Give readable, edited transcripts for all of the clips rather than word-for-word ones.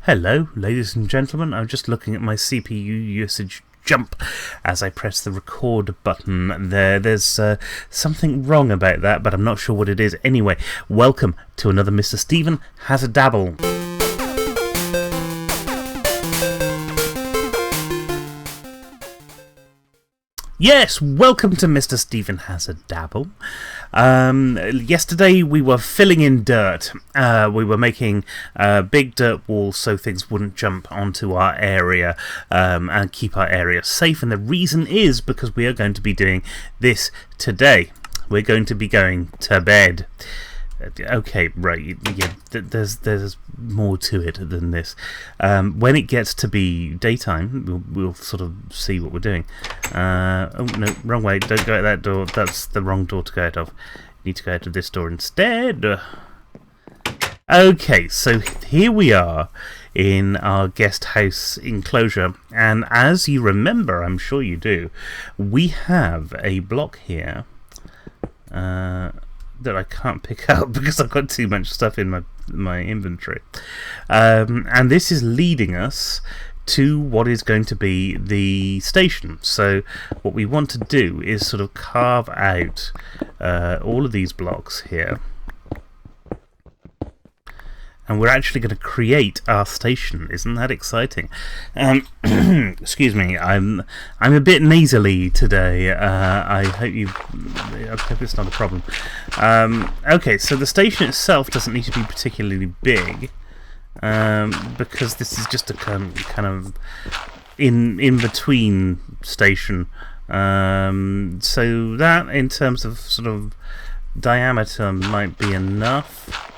Hello, ladies and gentlemen. I'm just looking at my CPU usage jump as I press the record button there. There's something wrong about that, but I'm not sure what it is. Anyway, welcome to another Mr. Stephen Has a Dabble. Yes, welcome to Mr. Stephen Has a Dabble. Yesterday we were filling in dirt. We were making big dirt walls so things wouldn't jump onto our area and keep our area safe. And the reason is because we are going to be doing this today. We're going to be going to bed. Okay, right, yeah, there's more to it than this. When it gets to be daytime, we'll sort of see what we're doing. Oh, no, wrong way, don't go out that door, that's the wrong door to go out of. You need to go out of this door instead. Okay, so here we are in our guest house enclosure, and as you remember, I'm sure you do, we have a block here that I can't pick up because I've got too much stuff in my inventory. And this is leading us to what is going to be the station. So what we want to do is sort of carve out all of these blocks here. And we're actually going to create our station. Isn't that exciting? Excuse me, I'm a bit nasally today. I hope it's not a problem. Okay, so the station itself doesn't need to be particularly big, because this is just a kind of in between station. So that, in terms of sort of diameter, might be enough.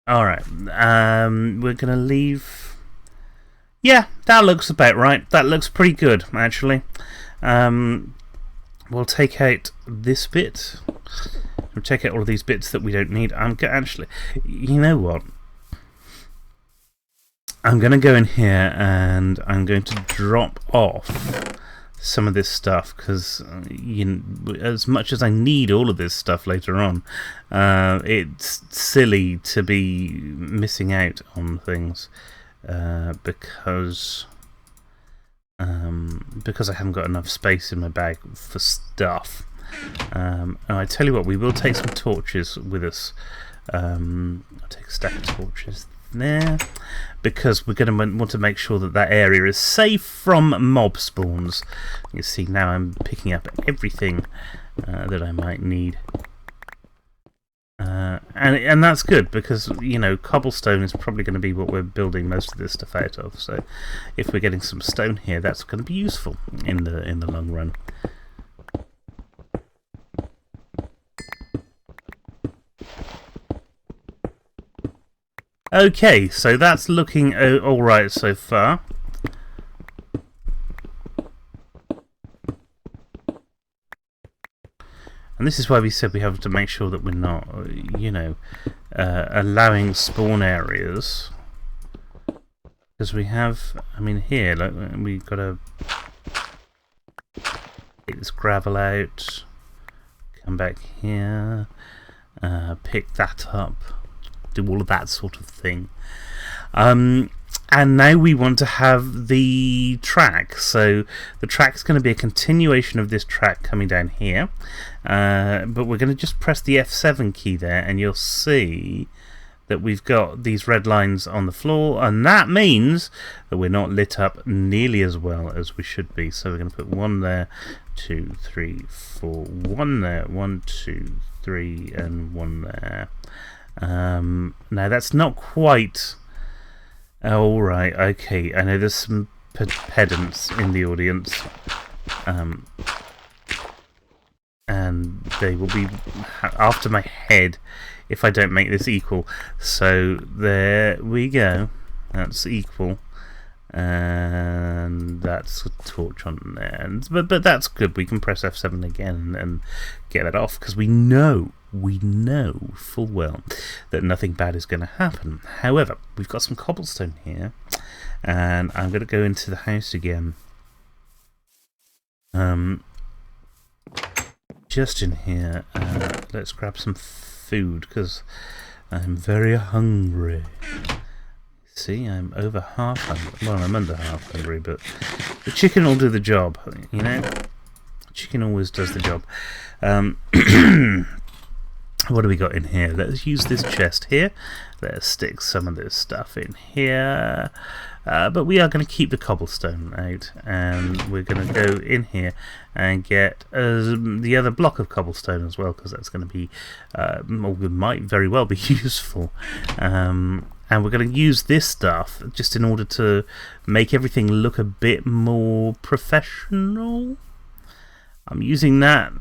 Alright, we're going to leave... Yeah, that looks about right. That looks pretty good, actually. We'll take out this bit. We'll take out all of these bits that we don't need. Actually, you know what? I'm going to go in here and I'm going to drop off some of this stuff, because as much as I need all of this stuff later on, it's silly to be missing out on things because I haven't got enough space in my bag for stuff. And I tell you what, we will take some torches with us. I'll take a stack of torches there, because we're going to want to make sure that that area is safe from mob spawns. You see, now I'm picking up everything that I might need, and that's good, because cobblestone is probably going to be what we're building most of this stuff out of. So if we're getting some stone here, that's going to be useful in the long run. Okay, so that's looking alright so far. And this is why we said we have to make sure that we're not, allowing spawn areas. Because we have, here, we've got to get this gravel out, come back here, pick that up. Do all of that sort of thing. And now we want to have the track. So the track's going to be a continuation of this track coming down here. But we're going to just press the F7 key there, and you'll see that we've got these red lines on the floor, and that means that we're not lit up nearly as well as we should be. So we're going to put 1 there, 2, 3, 4, 1 there, 1, 2, 3, and 1 there. Now that's not quite... Alright, okay, I know there's some pedants in the audience, and they will be after my head if I don't make this equal. So there we go, that's equal, and that's a torch on there, but that's good. We can press F7 again and get that off, because we know full well that nothing bad is going to happen. However, we've got some cobblestone here, and I'm going to go into the house again. Just in here, let's grab some food because I'm very hungry. See, I'm over half hungry. Well, I'm under half hungry, but the chicken will do the job, you know? Chicken always does the job. What do we got in here? Let's use this chest here. Let's stick some of this stuff in here. But we are going to keep the cobblestone out, and we're going to go in here and get the other block of cobblestone as well, because that's going to be, might very well be useful. And we're going to use this stuff just in order to make everything look a bit more professional. I'm using that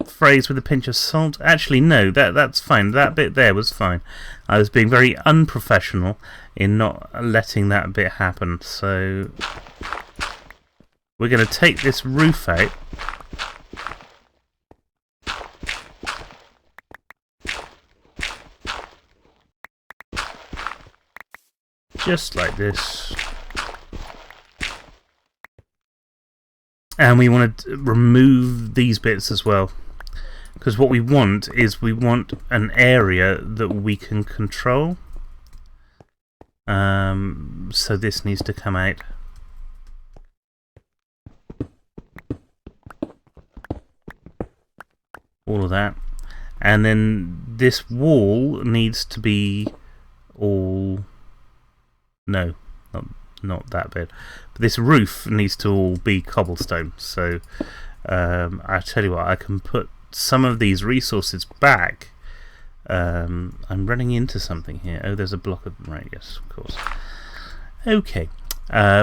phrase with a pinch of salt. Actually, no, that's fine. That bit there was fine. I was being very unprofessional in not letting that bit happen. So we're going to take this roof out. Just like this. And we want to remove these bits as well, because what we want is an area that we can control. So this needs to come out. All of that. And then this wall needs to be all... No, not that bit. But this roof needs to all be cobblestone. So I tell you what, I can put some of these resources back. I'm running into something here. Oh, there's a block of... Right, yes, of course. Okay.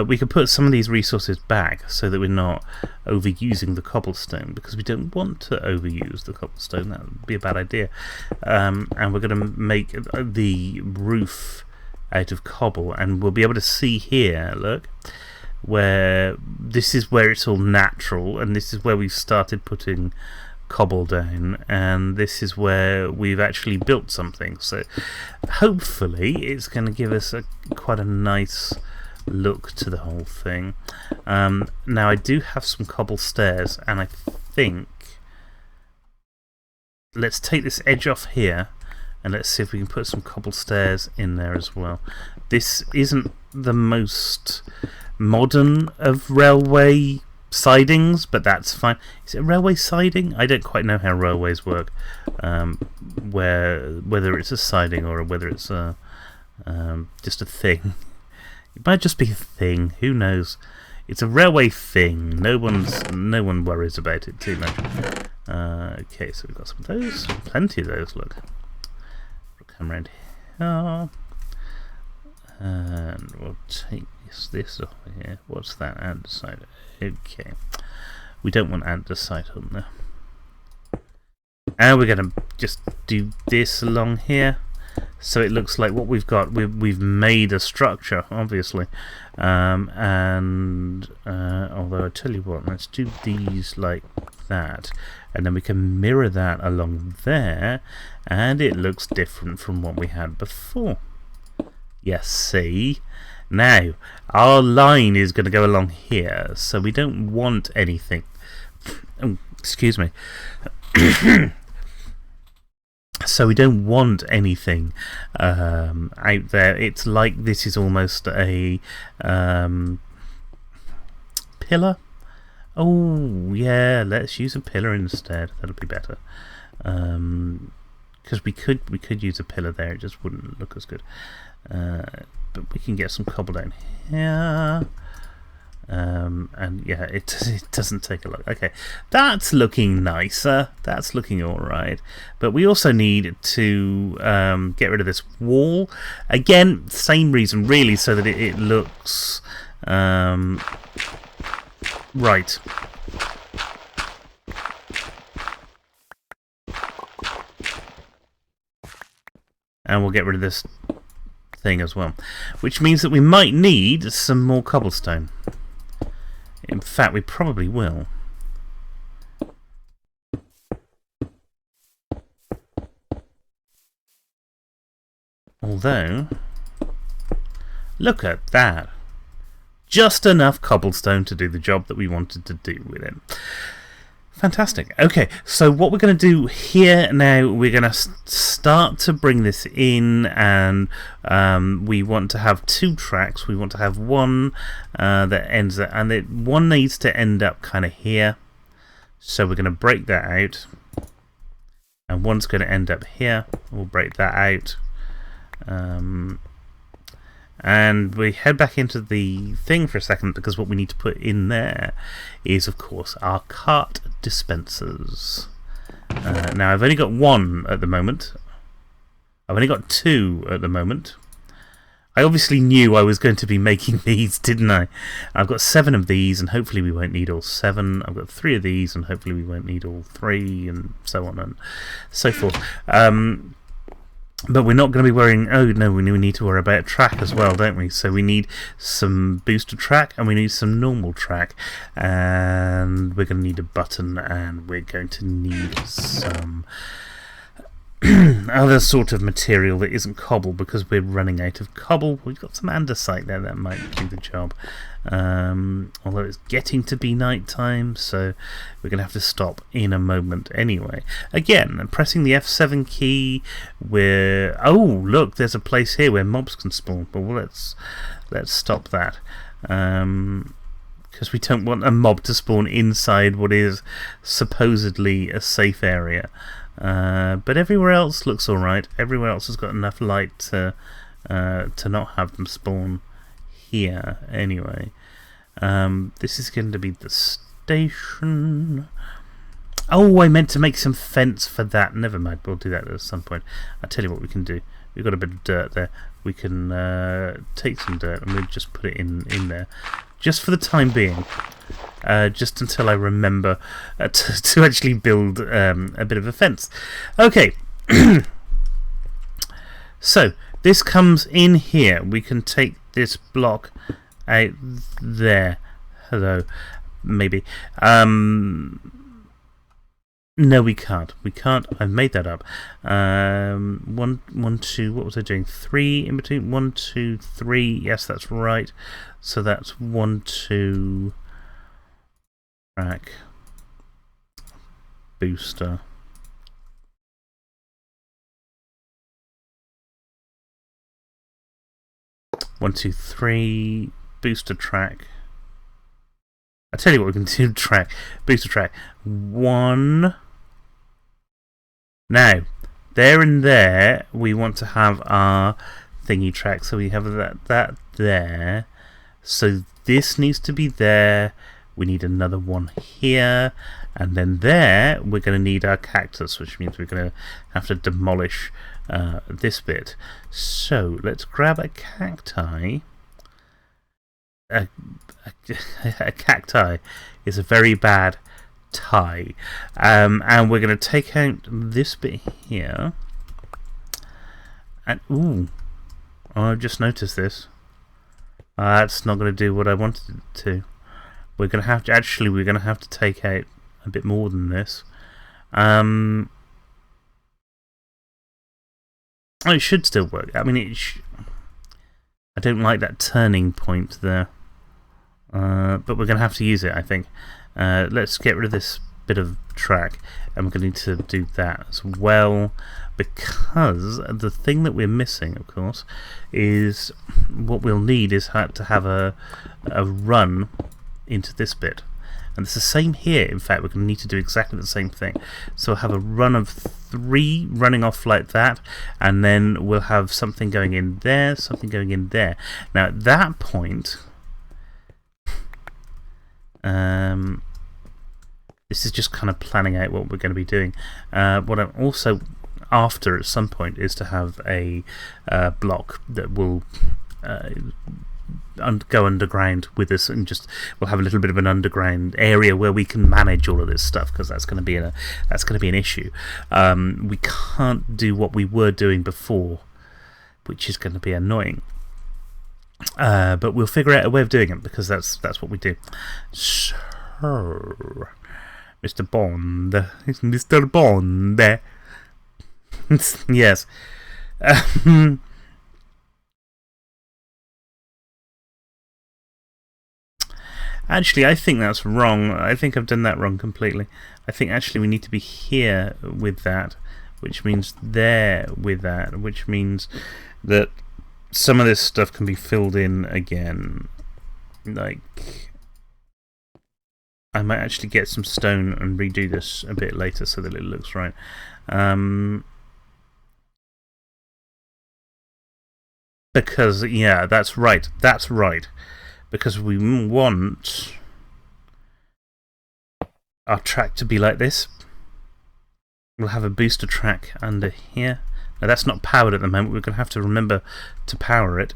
We can put some of these resources back so that we're not overusing the cobblestone, because we don't want to overuse the cobblestone. That would be a bad idea. And we're going to make the roof out of cobble, and we'll be able to see here, look, where this is where it's all natural, and this is where we've started putting cobble down, and this is where we've actually built something. So hopefully it's going to give us quite a nice look to the whole thing. Now I do have some cobble stairs, and I think let's take this edge off here and let's see if we can put some cobble stairs in there as well. This isn't the most modern of railway sidings, but that's fine. Is it a railway siding? I don't quite know how railways work, whether it's a siding or whether it's just a thing. It might just be a thing. Who knows? It's a railway thing. No one worries about it too much. Okay, so we've got some of those. Plenty of those. Look. We'll come around here, and we'll take this off here. What's that? Andesite. Okay. We don't want andesite on there. And we're going to just do this along here, so it looks like what we've got. We've made a structure, obviously. And although I tell you what, let's do these like that, and then we can mirror that along there, and it looks different from what we had before. Yes, see? Now, our line is going to go along here, so we don't want anything. Oh, excuse me. So we don't want anything out there. It's like this is almost a pillar. Oh yeah, let's use a pillar instead. That'll be better. Because we could use a pillar there. It just wouldn't look as good. But we can get some cobble down here. And yeah, it doesn't take a lot. Okay, that's looking nicer. That's looking alright. But we also need to get rid of this wall. Again, same reason really, so that it looks right. And we'll get rid of this thing as well, which means that we might need some more cobblestone. In fact, we probably will. Although, look at that. Just enough cobblestone to do the job that we wanted to do with it. Fantastic. Okay, so what we're going to do here now, we're going to start to bring this in, and we want to have 2 tracks. We want to have one that ends at, and one needs to end up kind of here. So we're going to break that out, and one's going to end up here. We'll break that out. And we head back into the thing for a second, because what we need to put in there is, of course, our cart dispensers. Now, I've only got 1 at the moment. I've only got 2 at the moment. I obviously knew I was going to be making these, didn't I? I've got 7 of these, and hopefully we won't need all 7. I've got 3 of these, and hopefully we won't need all 3, and so on and so forth. But we're not going to be worrying... Oh, no, we need to worry about track as well, don't we? So we need some booster track, and we need some normal track. And we're going to need a button, and we're going to need some other sort of material that isn't cobble, because we're running out of cobble. We've got some andesite there that might do the job. Although it's getting to be night time, so we're going to have to stop in a moment anyway. Again, pressing the F7 key, we're... Oh, look, there's a place here where mobs can spawn. But let's stop that. Because we don't want a mob to spawn inside what is supposedly a safe area. But everywhere else looks alright. Everywhere else has got enough light to not have them spawn here anyway. This is going to be the station. Oh, I meant to make some fence for that. Never mind, we'll do that at some point. I'll tell you what we can do. We've got a bit of dirt there. We can take some dirt and we'll just put it in there. Just for the time being. Just until I remember to actually build a bit of a fence. Okay. So, this comes in here. We can take this block out there. Hello. Maybe. No, we can't. We can't. I've made that up. 1, 2. What was I doing? 3 in between. 1, 2, 3. Yes, that's right. So that's 1, 2. Track. Booster. One, 2, 3. Booster track. I tell you what we can do. Track. Booster track. 1. Now, there and there, we want to have our thingy track. So we have that there. So this needs to be there. We need another one here. And then there, we're going to need our cactus, which means we're going to have to demolish this bit. So let's grab a cacti. A cacti is a very bad tie. And we're going to take out this bit here. And, ooh, I've just noticed this. That's not going to do what I wanted it to. We're going to have to, actually, we're going to have to take out a bit more than this. Oh, it should still work. I mean, I don't like that turning point there. But we're going to have to use it, I think. Let's get rid of this bit of track, and we're going to need to do that as well, because the thing that we're missing, of course, is what we'll need is to have a run into this bit. And it's the same here. In fact, we're going to need to do exactly the same thing. So we'll have a run of 3 running off like that, and then we'll have something going in there, something going in there. Now at that point, this is just kind of planning out what we're going to be doing. What I'm also after at some point is to have a block that will go underground with us, and just we'll have a little bit of an underground area where we can manage all of this stuff, because that's going to be an issue. We can't do what we were doing before, which is going to be annoying. But we'll figure out a way of doing it, because that's what we do. So, Mr. Bond, Mr. Bond, yes. Actually, I think that's wrong. I think I've done that wrong completely. I think actually we need to be here with that, which means there with that, which means that some of this stuff can be filled in again. Like, I might actually get some stone and redo this a bit later so that it looks right. Because, yeah, that's right. That's right. Because we want our track to be like this. We'll have a booster track under here. Now, that's not powered at the moment. We're going to have to remember to power it.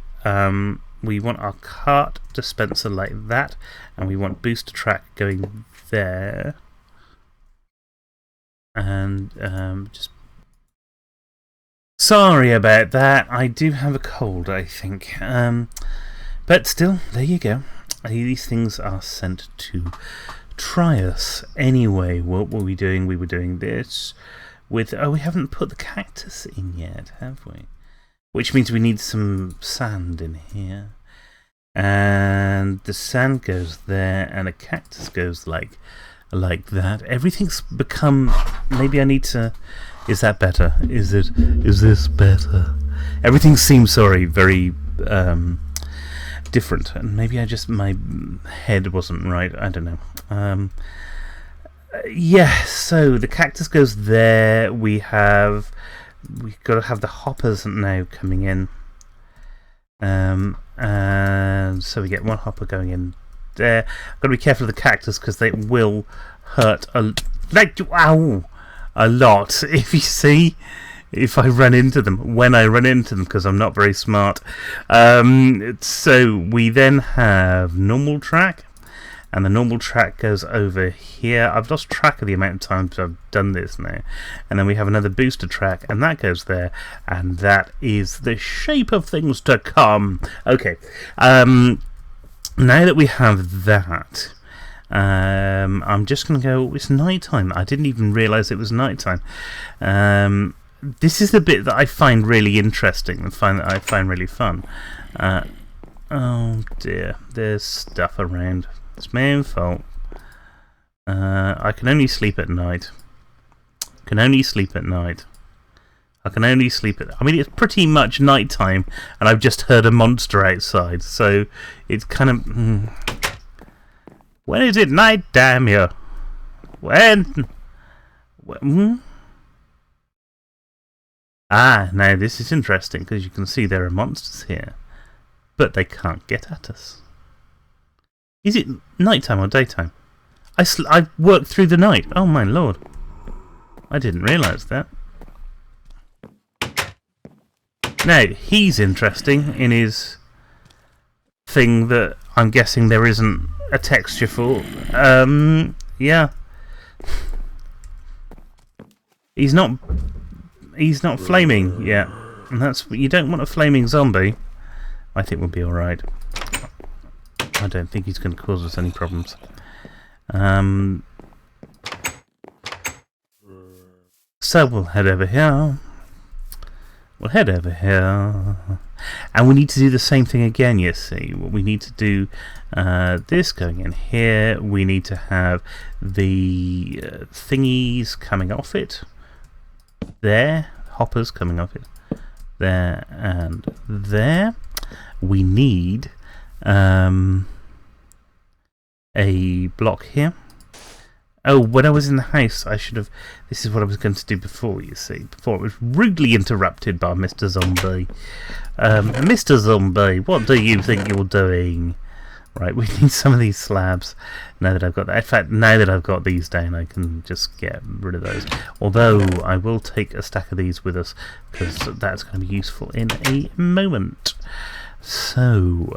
We want our cart dispenser like that. And we want booster track going there. And just... Sorry about that. I do have a cold, I think. But still, there you go. These things are sent to try us. Anyway, what were we doing? We were doing this with... Oh, we haven't put the cactus in yet, have we? Which means we need some sand in here. And the sand goes there, and a cactus goes like that. Everything's become... Maybe I need to... Is that better? Is this better? Everything seems, very different. And maybe my head wasn't right. I don't know. Yeah, so the cactus goes there. We've got to have the hoppers now coming in. And so we get one hopper going in there. I've got to be careful of the cactus because they will hurt a lot, if I run into them, when I run into them, because I'm not very smart. So we then have normal track, and the normal track goes over here. I've lost track of the amount of times I've done this now. And then we have another booster track, and that goes there, and that is the shape of things to come. Okay, now that we have that, I'm just going to go, it's night time. I didn't even realise it was night time. This is the bit that I find really interesting and that I find really fun. Oh dear, there's stuff around. It's my own fault. I can only sleep at night. I mean, it's pretty much night time, and I've just heard a monster outside, so it's kind of... When is it night, damn you? When? Ah, now this is interesting, because you can see there are monsters here. But they can't get at us. Is it nighttime or daytime? I worked through the night. Oh my lord. I didn't realise that. Now, he's interesting in his thing that I'm guessing there isn't a texture for. Yeah. He's not flaming yet. And that's... You don't want a flaming zombie. I think we'll be alright. I don't think he's going to cause us any problems. So we'll head over here. And we need to do the same thing again, you see. What we need to do, this going in here. We need to have the thingies coming off it. There. Hoppers coming off it. There and there. We need a block here. Oh, when I was in the house, I should have... This is what I was going to do before, you see. Before it was rudely interrupted by Mr. Zombie. Mr. Zombie, what do you think you're doing? Right, we need some of these slabs. Now that I've got that. In fact, now that I've got these down, I can just get rid of those. Although, I will take a stack of these with us, because that's going to be useful in a moment. So,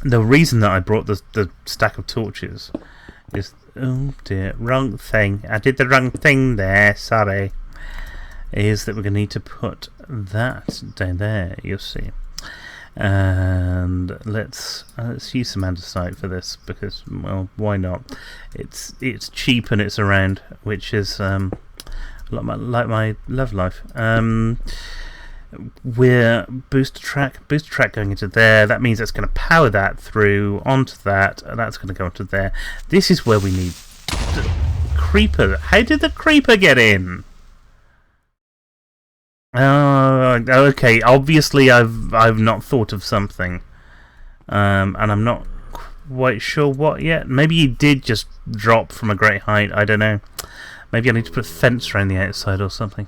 the reason that I brought the stack of torches is... Oh dear, wrong thing. I did the wrong thing there, sorry. Is that we're going to need to put that down there, you'll see. And let's use some andesite for this, because, well, why not? It's cheap and it's around, which is like my love life. we're booster track going into there. That means that's going to power that through onto that, and that's going to go onto there. This is where we need the creeper. How did the creeper get in? Oh, okay. Obviously, I've not thought of something, and I'm not quite sure what yet. Maybe he did just drop from a great height. I don't know. Maybe I need to put a fence around the outside or something.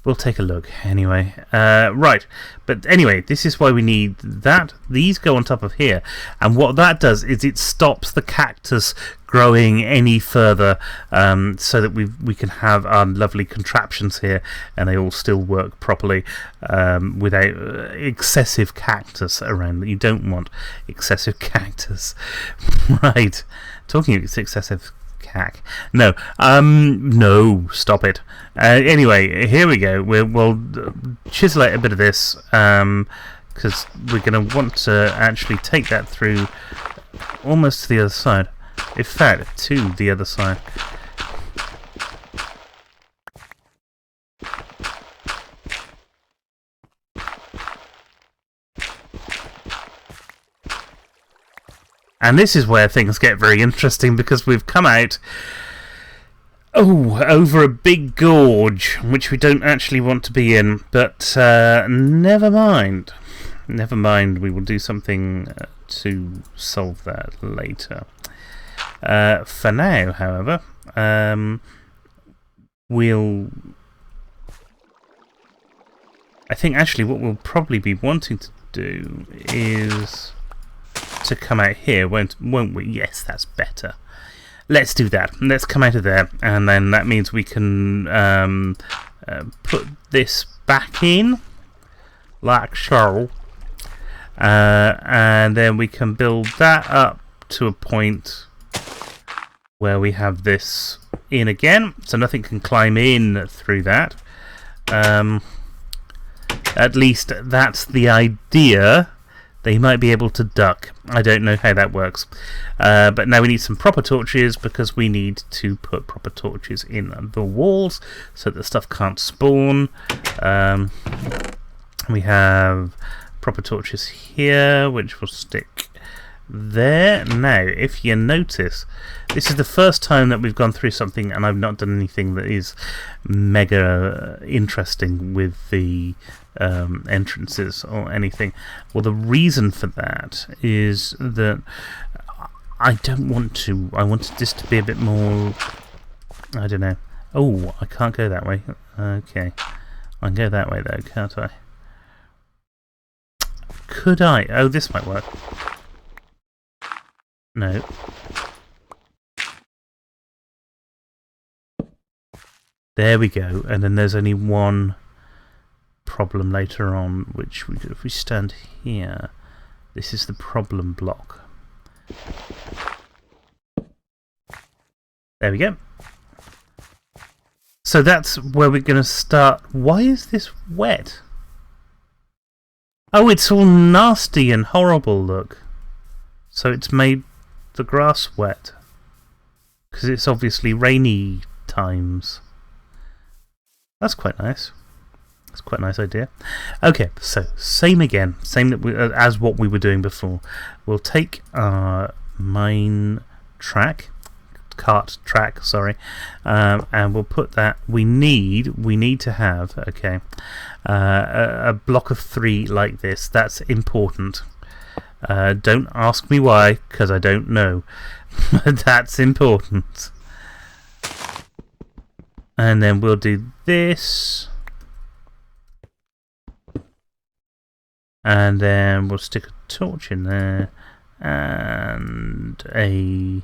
We'll take a look anyway. Right, but anyway, this is why we need that. These go on top of here, and what that does is it stops the cactus growing any further, so that we can have our lovely contraptions here, and they all still work properly without excessive cactus around. You don't want excessive cactus, right? Talking of excessive. No, no, stop it. Anyway, here we go. We'll chisel out a bit of this, because we're going to want to actually take that through almost to the other side. In fact, to the other side. And this is where things get very interesting, because we've come out over a big gorge, which we don't actually want to be in, but never mind. Never mind, we will do something to solve that later. For now, however, I think actually what we'll probably be wanting to do is to come out here, won't we? Yes, that's better. Let's do that. Let's come out of there, and then that means we can put this back in, like so, and then we can build that up to a point where we have this in again, so nothing can climb in through that. At least that's the idea. They might be able to duck. I don't know how that works. But now we need some proper torches, because we need to put proper torches in the walls so that the stuff can't spawn. We have proper torches here, which will stick there. Now, if you notice, this is the first time that we've gone through something and I've not done anything that is mega interesting with the entrances or anything. Well, the reason for that is that I don't want to. I wanted this to be a bit more, I don't know. Oh, I can't go that way. Okay. I can go that way though, can't I? Could I? Oh, this might work. No. There we go. And then there's only one problem later on, which we do if we stand here. This is the problem block. There we go. So that's where we're going to start. Why is this wet? Oh, it's all nasty and horrible, look. So it's made the grass wet. Because it's obviously rainy times. That's quite nice. That's quite a nice idea. Okay, so same again. Same that as what we were doing before. We'll take our main track. Cart track, sorry, and we'll put that. We need to have a block of 3 like this. That's important. Don't ask me why, because I don't know. That's important. And then we'll do this, and then we'll stick a torch in there and a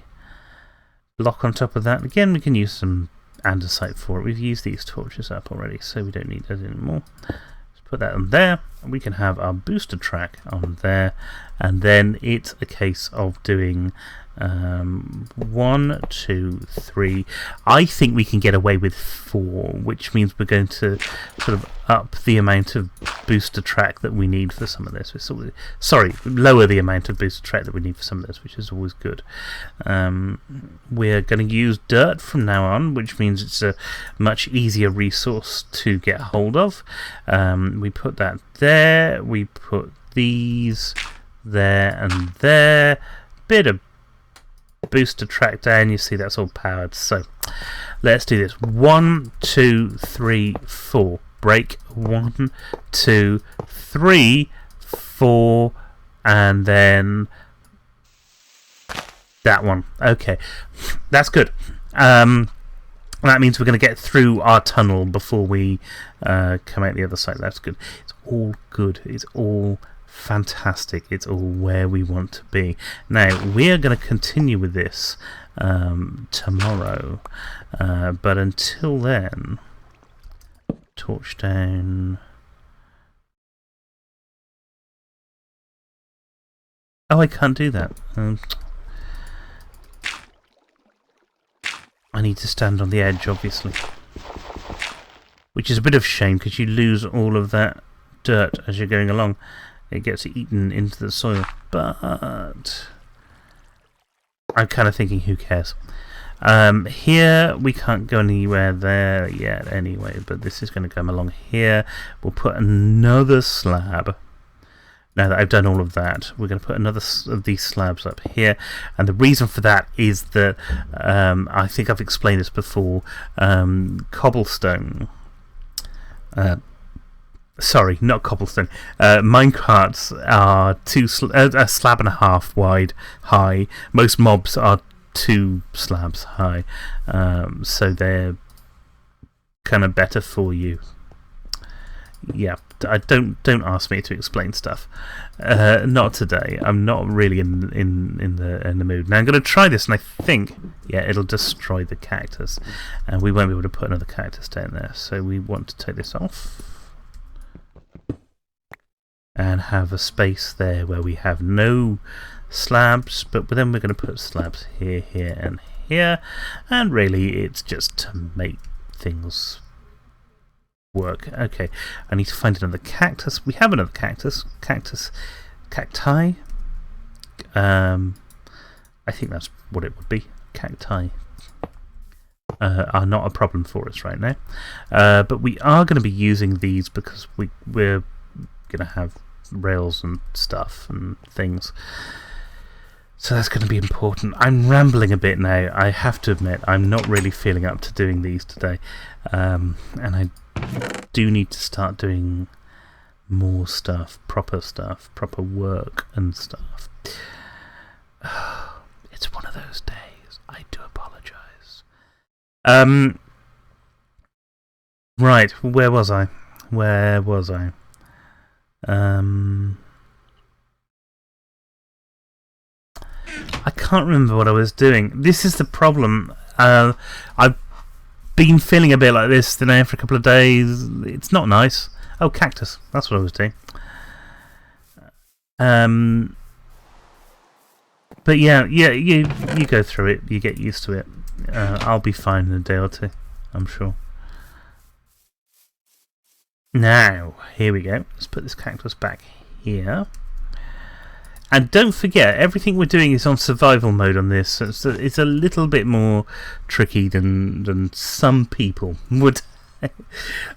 block on top of that. Again, we can use some andesite for it. We've used these torches up already, so we don't need that anymore. Let's put that on there. We can have our booster track on there, and then it's a case of doing 1, 2, 3. I think we can get away with 4, which means we're going to sort of up the amount of booster track that we need for some of this. Sorry, lower the amount of booster track that we need for some of this, which is always good. We're going to use dirt from now on, which means it's a much easier resource to get hold of. We put that there. We put these there and there. Bit of booster track down. You see that's all powered. So let's do this. 1, 2, 3, 4. Break. 1, 2, 3, 4, and then that one. Okay, that's good. That means we're going to get through our tunnel before we come out the other side. That's good. It's all good. It's all fantastic. It's all where we want to be. Now, we're going to continue with this tomorrow. But until then, torch down. Oh, I can't do that. I need to stand on the edge, obviously. Which is a bit of a shame, because you lose all of that dirt as you're going along. It gets eaten into the soil. But I'm kind of thinking, who cares? Here, we can't go anywhere there yet anyway, but this is going to come along here. We'll put another slab. Now that I've done all of that, we're going to put another of these slabs up here. And the reason for that is that, I think I've explained this before, cobblestone... sorry, not cobblestone. Minecarts are a slab and a half wide, high. Most mobs are 2 slabs high, so they're kind of better for you. Yeah, don't ask me to explain stuff. Not today. I'm not really in the mood. Now I'm going to try this, and I think it'll destroy the cactus, and we won't be able to put another cactus down there. So we want to take this off. And have a space there where we have no slabs, but then we're going to put slabs here, here, and here, and really it's just to make things work. Okay, I need to find another cactus. We have another cactus. Cacti. I think that's what it would be. Cacti are not a problem for us right now, but we are going to be using these because we're going to have rails and stuff and things, so that's going to be important. I'm rambling a bit now. I have to admit I'm not really feeling up to doing these today, and I do need to start doing more stuff, proper work and stuff. It's one of those days. I do apologise. Right, where was I? I can't remember what I was doing. This is the problem. I've been feeling a bit like this now for a couple of days. It's not nice. Oh, cactus. That's what I was doing. But yeah, you go through it. You get used to it. I'll be fine in a day or two, I'm sure. Now, here we go. Let's put this cactus back here. And don't forget, everything we're doing is on survival mode on this. So it's a little bit more tricky than some people would.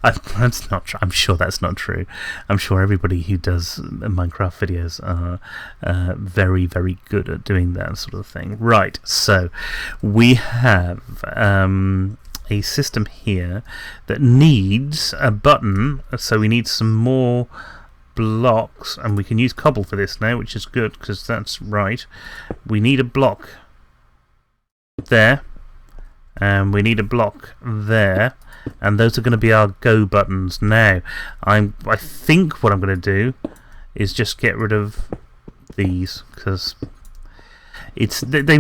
That's not true. I'm sure that's not true. I'm sure everybody who does Minecraft videos are very, very good at doing that sort of thing. Right, so we have a system here that needs a button, so we need some more blocks, and we can use cobble for this now, which is good because that's right. We need a block there, and we need a block there, and those are going to be our go buttons. Now, I think what I'm going to do is just get rid of these because they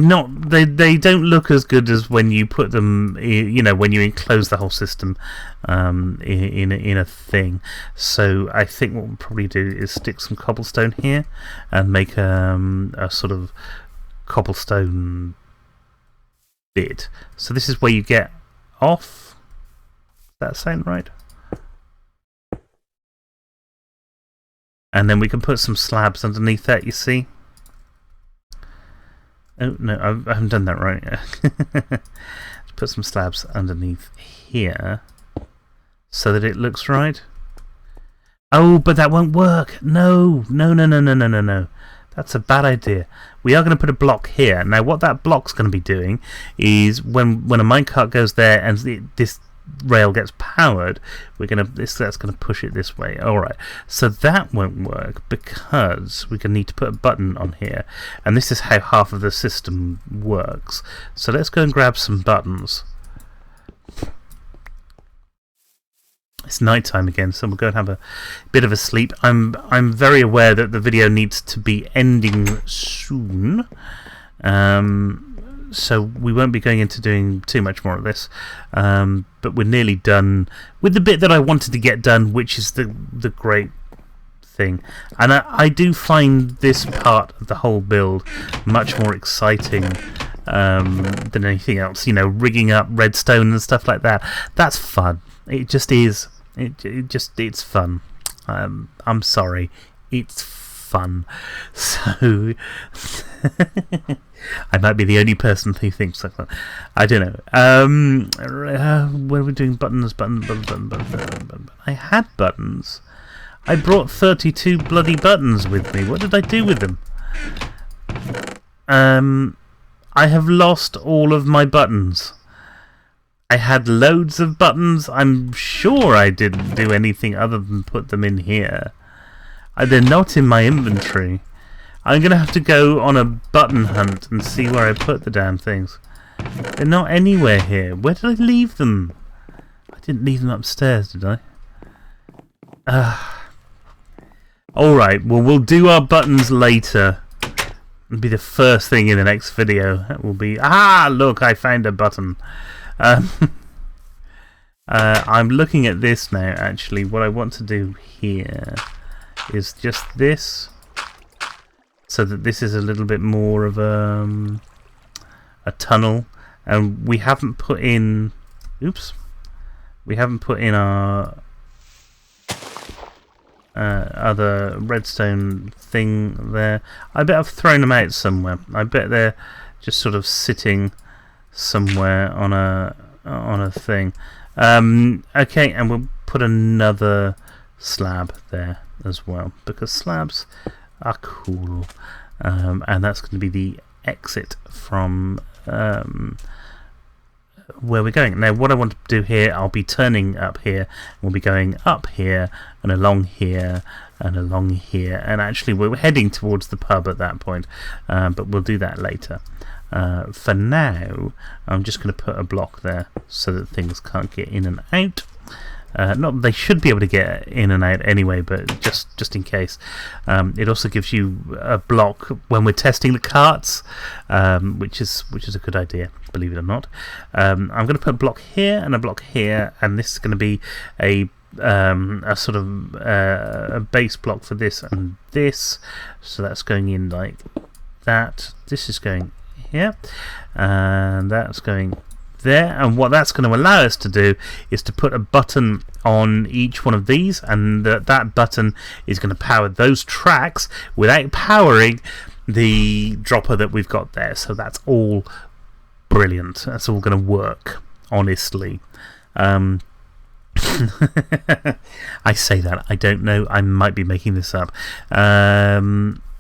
don't look as good as when you put them, you know, when you enclose the whole system in a thing. So I think what we'll probably do is stick some cobblestone here and make a sort of cobblestone bit. So this is where you get off. Does that sound right? And then we can put some slabs underneath that, you see? Oh, no, I haven't done that right yet. Let's put some slabs underneath here so that it looks right. Oh, but that won't work. No. That's a bad idea. We are going to put a block here. Now, what that block's going to be doing is when a minecart goes there and this rail gets powered, that's going to push it this way. Alright, so that won't work because we're going to need to put a button on here, and this is how half of the system works. So let's go and grab some buttons. It's night time again, so we'll go and have a bit of a sleep. I'm very aware that the video needs to be ending soon, so we won't be going into doing too much more of this, but we're nearly done with the bit that I wanted to get done, which is the great thing. And I do find this part of the whole build much more exciting than anything else. You know, rigging up redstone and stuff like that. That's fun. It just is. It's fun. I'm sorry. It's fun. So I might be the only person who thinks like that. I don't know. Where are we doing buttons? Button. I had buttons. I brought 32 bloody buttons with me. What did I do with them? I have lost all of my buttons. I had loads of buttons. I'm sure I didn't do anything other than put them in here. They're not in my inventory. I'm going to have to go on a button hunt and see where I put the damn things. They're not anywhere here. Where did I leave them? I didn't leave them upstairs, did I? Alright, well, we'll do our buttons later. It'll be the first thing in the next video. It will be, look, I found a button. I'm looking at this now, actually. What I want to do here is just this, so that this is a little bit more of a tunnel, and we haven't put in our other redstone thing there. I bet I've thrown them out somewhere. I bet they're just sort of sitting somewhere on a thing. Okay, and we'll put another slab there as well, because slabs are cool. And that's going to be the exit from where we're going. Now, what I want to do here, I'll be turning up here, we'll be going up here and along here and along here, and actually we're heading towards the pub at that point, but we'll do that later. For now, I'm just going to put a block there so that things can't get in and out. Not they should be able to get in and out anyway, but just in case. It also gives you a block when we're testing the carts, which is a good idea, believe it or not. I'm going to put a block here and a block here, and this is going to be a sort of a base block for this and this. So that's going in like that. This is going here, and that's going there, and what that's going to allow us to do is to put a button on each one of these, and that button is going to power those tracks without powering the dropper that we've got there. So that's all brilliant. That's all going to work, honestly. I say that, I don't know, I might be making this up.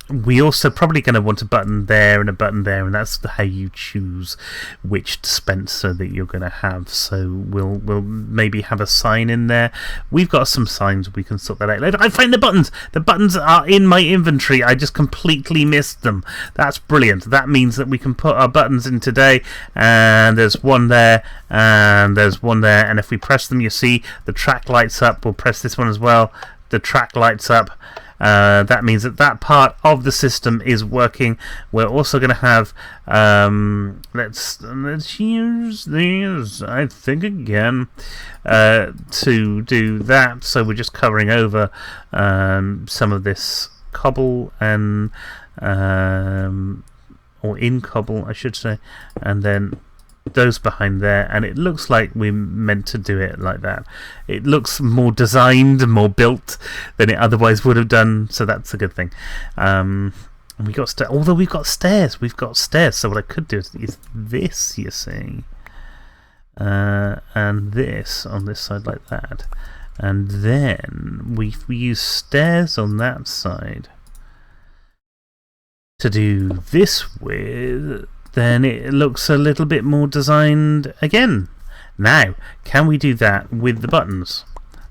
We also probably going to want a button there and a button there, and that's how you choose which dispenser that you're going to have. So we'll maybe have a sign in there. We've got some signs, we can sort that out later. I found the buttons! The buttons are in my inventory. I just completely missed them. That's brilliant. That means that we can put our buttons in today, and there's one there, and there's one there, and if we press them, you see the track lights up. We'll press this one as well. The track lights up. That means that part of the system is working. We're also going to have let's use these, I think, again to do that. So we're just covering over some of this cobble and or in cobble, I should say, and then those behind there, and it looks like we meant to do it like that. It looks more designed, more built than it otherwise would have done, so that's a good thing. And we got although we've got stairs, so what I could do is this, you see, and this on this side like that, and then we use stairs on that side to do this with. Then it looks a little bit more designed again. Now, can we do that with the buttons?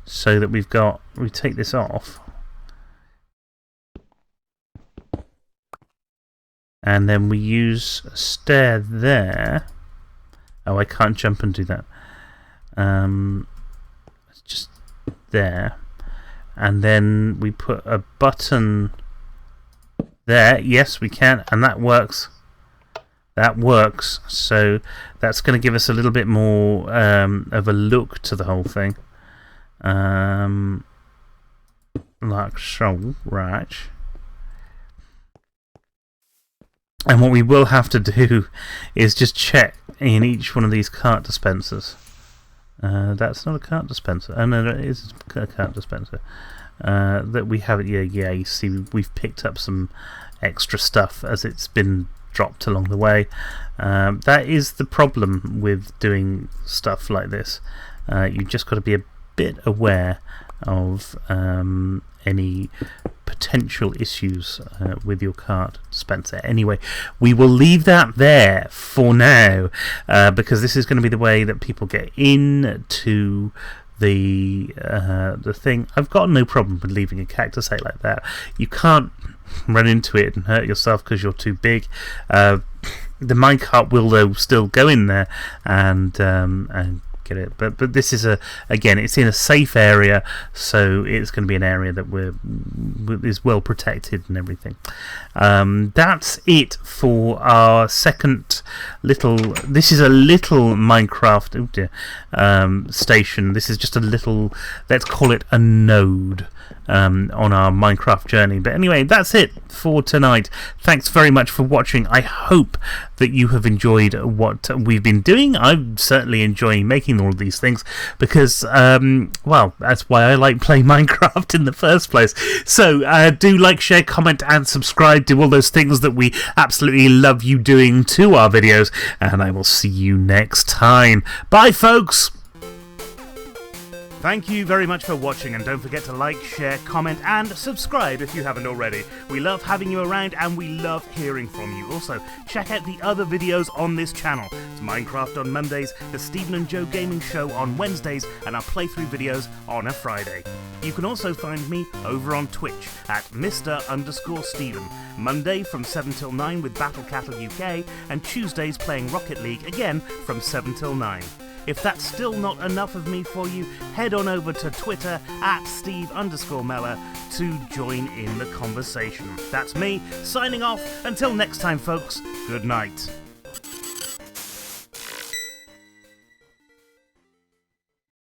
So that we take this off. And then we use a stair there. Oh, I can't jump and do that. It's just there. And then we put a button there. Yes, we can, and that works. That works, so that's going to give us a little bit more of a look to the whole thing. Like so, right. And what we will have to do is just check in each one of these cart dispensers. That's not a cart dispenser. Oh no, it is a cart dispenser. That we have it. Yeah. You see, we've picked up some extra stuff as it's been dropped along the way. That is the problem with doing stuff like this. You've just got to be a bit aware of any potential issues with your cart dispenser. Anyway, we will leave that there for now because this is going to be the way that people get into the thing. I've got no problem with leaving a cactus out like that. You can't run into it and hurt yourself because you're too big. The minecart will though still go in there and get it, but this is again, it's in a safe area, so it's going to be an area that is well protected and everything. That's it for our second little. This is a little Minecraft station. This is just a little, let's call it a node on our Minecraft journey. But anyway, that's it for tonight. Thanks very much for watching. I hope that you have enjoyed what we've been doing. I'm certainly enjoying making all of these things because, well, that's why I like playing Minecraft in the first place. So do like, share, comment and subscribe. Do all those things that we absolutely love you doing to our videos, and I will see you next time. Bye, folks! Thank you very much for watching, and don't forget to like, share, comment and subscribe if you haven't already. We love having you around and we love hearing from you. Also, check out the other videos on this channel. It's Minecraft on Mondays, the Stephen and Joe Gaming Show on Wednesdays, and our playthrough videos on a Friday. You can also find me over on Twitch at Mr_Stephen. Monday from 7 till 9 with Battle Cattle UK, and Tuesdays playing Rocket League again from 7 till 9. If that's still not enough of me for you, head on over to Twitter at Steve_Meller to join in the conversation. That's me, signing off. Until next time, folks, good night.